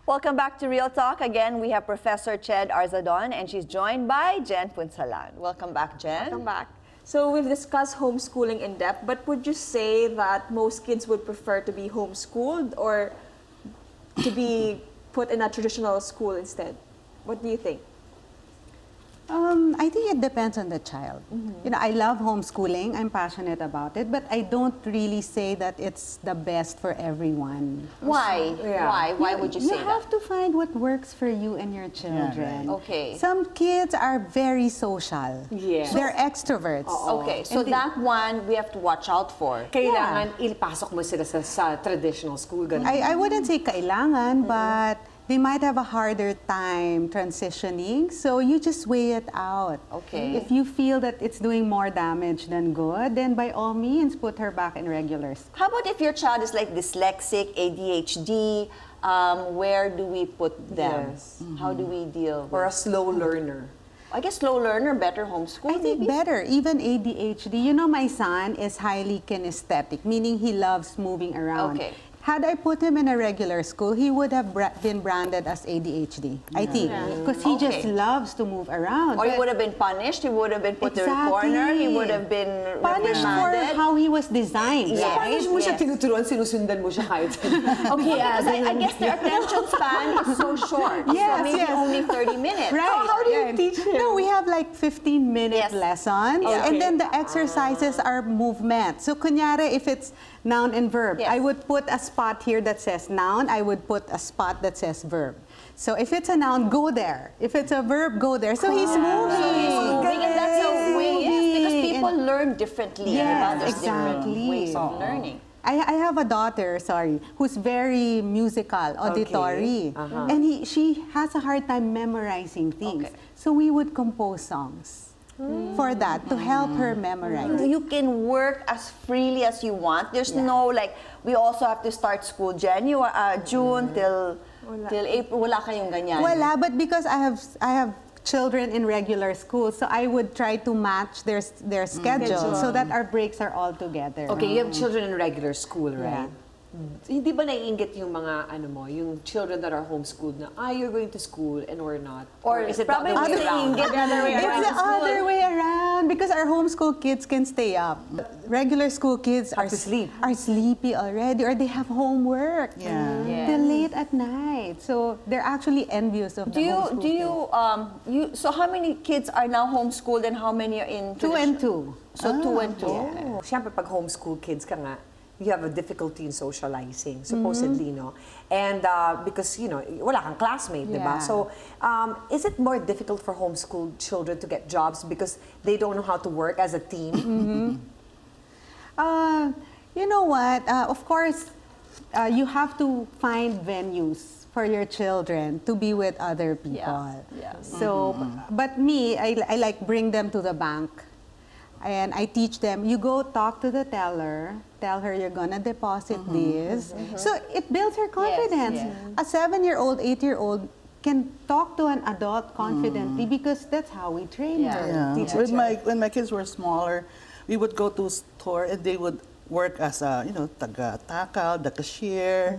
Welcome back to Real Talk. Again, we have Professor Ched Arzadon, and she's joined by JENN PUNZALAN. Welcome back, JENN. Welcome back. So we've discussed homeschooling in depth, but would you say that most kids would prefer to be homeschooled or to be put in a traditional school instead? What do you think? I think it depends on the child. You know, I love homeschooling. I'm passionate about it, but I don't really say that it's the best for everyone. Why? Yeah. Why would you say that? You have to find what works for you and your children. right. Okay. Some kids are very social. Yes. They're extroverts. Okay, so that one we have to watch out for. Kailangan ilpasok mo sila sa traditional school. Ganun. I wouldn't say kailangan, but they might have a harder time transitioning, so you just weigh it out. Okay. If you feel that it's doing more damage than good, then by all means, put her back in regular school. How about if your child is like dyslexic, ADHD? Where do we put them? Yes. How do we deal with? Or a slow learner. I guess slow learner, better homeschool. I think better, even ADHD. You know, my son is highly kinesthetic, meaning he loves moving around. Okay. Had I put him in a regular school, he would have been branded as ADHD, I think. Because he just loves to move around. Or he would have been punished, he would have been put in a corner, he would have been punished for reprimanded. how he was designed. Yes. Right? Paano mo siya tinuturuan, sinusundan mo siya kahit... Okay, because I guess their attention span is so short. Yes, so maybe yes. only 30 minutes. Right. How do you teach him? No, we have like 15-minute Yes. lessons. Yeah. And then the exercises are movement. So kunyari, if it's noun and verb, Yes. I would put a spot here that says noun, I would put a spot that says verb. So if it's a noun, go there. If it's a verb, go there. So he's moving. So he's moving, and that's a way, yes, because people And- learn differently. Yes, There's exactly. different ways of learning. I have a daughter, who's very musical, auditory. And she has a hard time memorizing things. Okay. So we would compose songs for that, to help her memorize. You can work as freely as you want. There's no like, we also have to start school June till April. Wala kayong ganyan. Wala, but because I have children in regular school, so I would try to match their schedule so that our breaks are all together. Okay, you have children in regular school, right? So, hindi ba naiinggit yung mga, yung children that are homeschooled na, you're going to school and we're not? Or is it the probably other way around? the other way around. It's the other way around because our homeschool kids can stay up. Regular school kids are sleepy already, or they have homework till late at night. So they're actually envious of the homeschool kids. So how many kids are now homeschooled and how many are in 2 and 2. So 2 and 2. Oh. Siyempre, pag homeschool kids ka nga, you have a difficulty in socializing, supposedly, no? And because, wala kang classmate, diba? So, is it more difficult for homeschooled children to get jobs because they don't know how to work as a team? You know what? Of course, you have to find venues for your children to be with other people. Yeah. So, but me, I like bring them to the bank. And I teach them, you go talk to the teller, tell her you're gonna deposit this. So it builds her confidence. A 7-year-old, 8-year-old can talk to an adult confidently because that's how we train her. Yeah. When my kids were smaller, we would go to a store and they would work as a, taga-takaw, the cashier.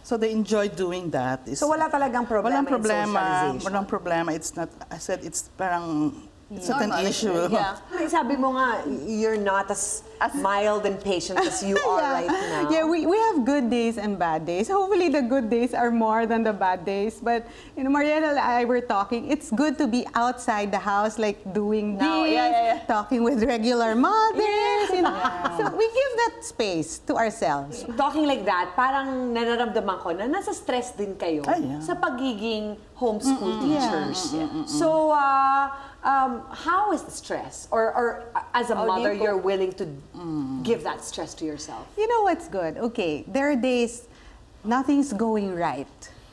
So they enjoy doing that. So wala talagang problema in socialization? Walang problema. It's not, I said, it's parang, it's not an issue. Yeah. Sabi mo nga, you're not as mild and patient as you are right now. Yeah, we have good days and bad days. Hopefully the good days are more than the bad days. But Mariana and I were talking, it's good to be outside the house, like doing this, talking with regular mothers. So we give that space to ourselves. Talking like that, parang nararamdaman ko na nasa stress din kayo sa pagiging homeschool teachers. So, how is the stress? Or as a mother, you're willing to give that stress to yourself? You know what's good? Okay, there are days nothing's going right.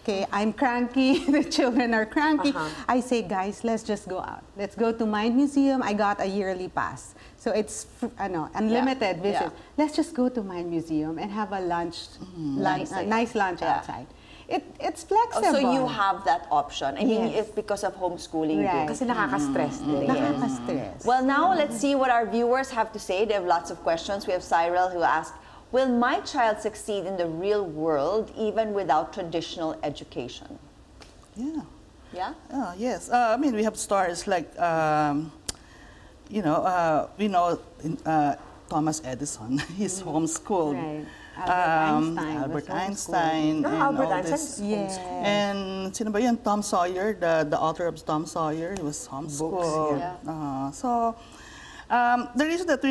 Okay, I'm cranky, the children are cranky. I say, guys, let's just go out. Let's go to Mind Museum. I got a yearly pass. So it's unlimited visit. Let's just go to Mind Museum and have a lunch, nice lunch outside. it's Oh, flexible. so you have that option. I mean, Yes. it's because of homeschooling. you Right. do. Kasi nakaka-stress din. Nakaka-stress. Well, now let's see what our viewers have to say. They have lots of questions. We have Cyril who asked, will my child succeed in the real world even without traditional education? Yeah. Yeah? Oh, yes. I mean, we have stories like, we know Thomas Edison. He's homeschooled. Right. Albert Einstein. and Albert all Einstein this. is Yes. And sino ba yun? Tom Sawyer, the author of Tom Sawyer, he was homeschooled. yeah. So the reason that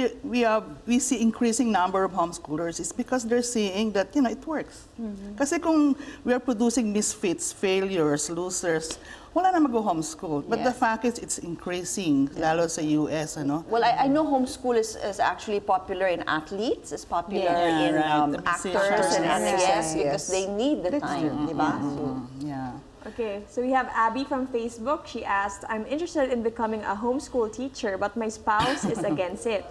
we see increasing number of homeschoolers is because they're seeing that it works. Kasi kung we are producing misfits, failures, losers, wala na mag-homeschool. But the Yes. fact is it's increasing, lalo sa US, ano? Well, I know homeschool is actually popular in athletes, it's popular Yeah, in right. The actors musicians. and actresses Yes. because they need the That's time, true. di ba? So, Yeah. Okay, so we have Abby from Facebook. She asked, I'm interested in becoming a homeschool teacher, but my spouse is against it.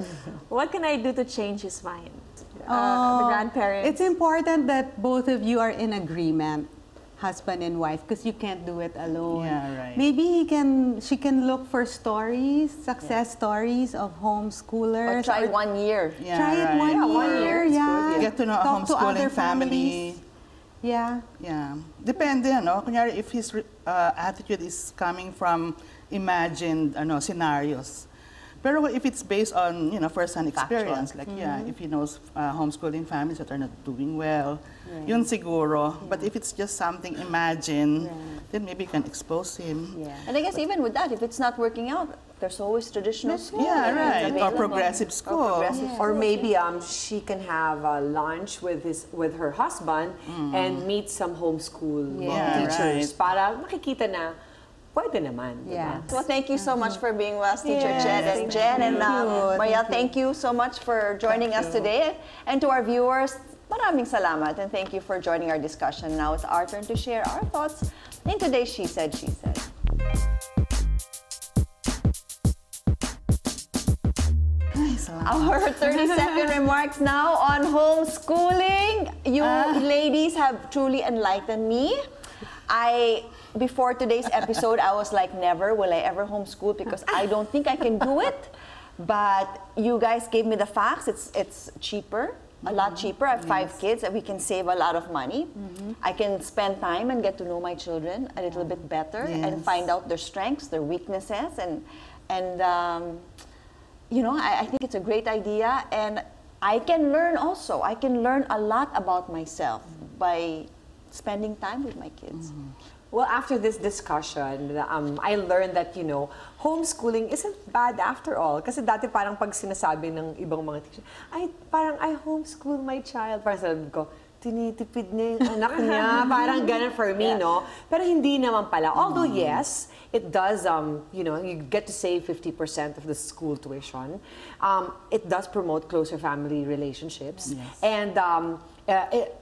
What can I do to change his mind? The grandparents. It's important that both of you are in agreement, husband and wife, because you can't do it alone. Yeah, right. Maybe she can look for stories, success stories of homeschoolers. or try 1 year. Yeah, Try it right. 1 1 year, year is yeah. good, Get to know a Talk to other homeschooling family. families. Yeah. Yeah. Depende, Kunyari, if his attitude is coming from imagined scenarios. Pero if it's based on, first-hand experience, like, if he knows homeschooling families that are not doing well, yun siguro. But if it's just something imagined, then maybe you can expose him. Yeah. And I guess even with that, if it's not working out, there's always traditional school. Yeah, that's right. Or available. progressive school. Or progressive Or maybe she can have lunch with her husband and meet some homeschool Yeah, teachers right. para makikita na pwede naman. Yeah. Well, thank you so much for being with us, Teacher Yes, Jen. And Jen and Maria, Thank thank you so much for joining us today. And to our viewers, maraming salamat and thank you for joining our discussion. Now it's our turn to share our thoughts in today's She Said, She Said. Our 30-second remarks now on homeschooling. You ladies have truly enlightened me. Before today's episode, I was like, never will I ever homeschool because I don't think I can do it. But you guys gave me the facts. It's cheaper, a lot cheaper. I have 5 kids and we can save a lot of money. I can spend time and get to know my children a little bit better and find out their strengths, their weaknesses, and I think it's a great idea, and I can learn also. I can learn a lot about myself by spending time with my kids. Well, after this discussion, I learned that, homeschooling isn't bad after all. Kasi dati parang pag sinasabi ng ibang mga teacher, I homeschool my child. Parang sabi ko, tinitipid niya yung anak niya. Parang ganun for me, no? Pero hindi naman pala. Although, yes, it does, you get to save 50% of the school tuition. It does promote closer family relationships. Yes. And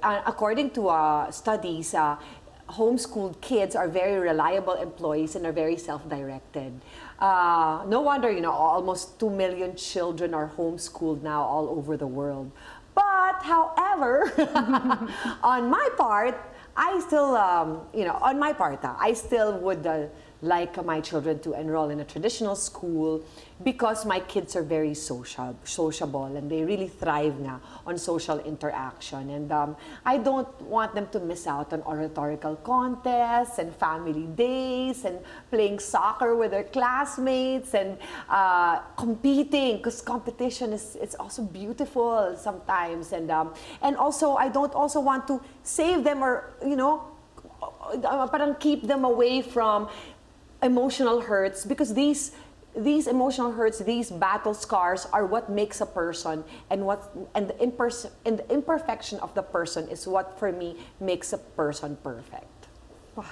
according to studies, homeschooled kids are very reliable employees and are very self-directed. No wonder, almost 2 million children are homeschooled now all over the world. But, however, on my part, I still, I still would like my children to enroll in a traditional school because my kids are very sociable and they really thrive now on social interaction. And I don't want them to miss out on oratorical contests and family days and playing soccer with their classmates and competing, because competition is also beautiful sometimes. And also, I don't also want to save them or, parang keep them away from emotional hurts, because these emotional hurts, these battle scars are what makes a person, and the imperfection of the person is what for me makes a person perfect. Wow.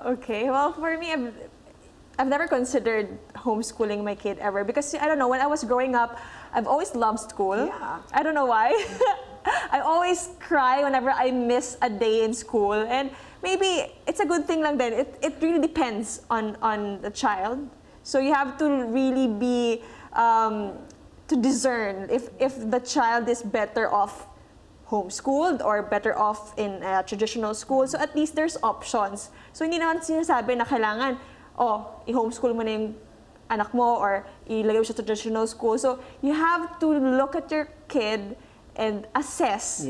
Okay, well, for me, I've never considered homeschooling my kid ever, because I don't know, when I was growing up, I've always loved school. Yeah. I don't know why. I always cry whenever I miss a day in school, and maybe it's a good thing lang then. It really depends on the child. So you have to really be, to discern if the child is better off homeschooled or better off in a traditional school. So at least there's options. So hindi naman sinasabi na kailangan, i-homeschool mo na yung anak mo or ilagay mo siya sa traditional school. So you have to look at your kid and assess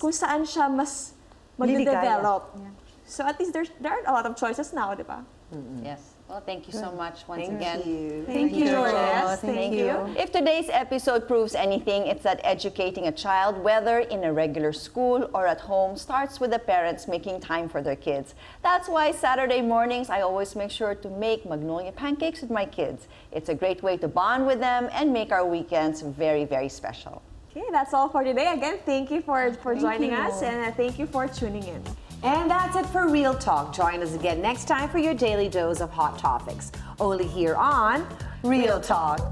kung saan siya mas mag-develop. So at least there are a lot of choices now, di ba? Yes. Well, thank you so much once again. Thank you, Jess. Thank you. If today's episode proves anything, it's that educating a child, whether in a regular school or at home, starts with the parents making time for their kids. That's why Saturday mornings, I always make sure to make magnolia pancakes with my kids. It's a great way to bond with them and make our weekends very, very special. Okay, that's all for today. Again, thank you for joining us, and thank you for tuning in. And that's it for Real Talk. Join us again next time for your daily dose of hot topics. Only here on Real Talk.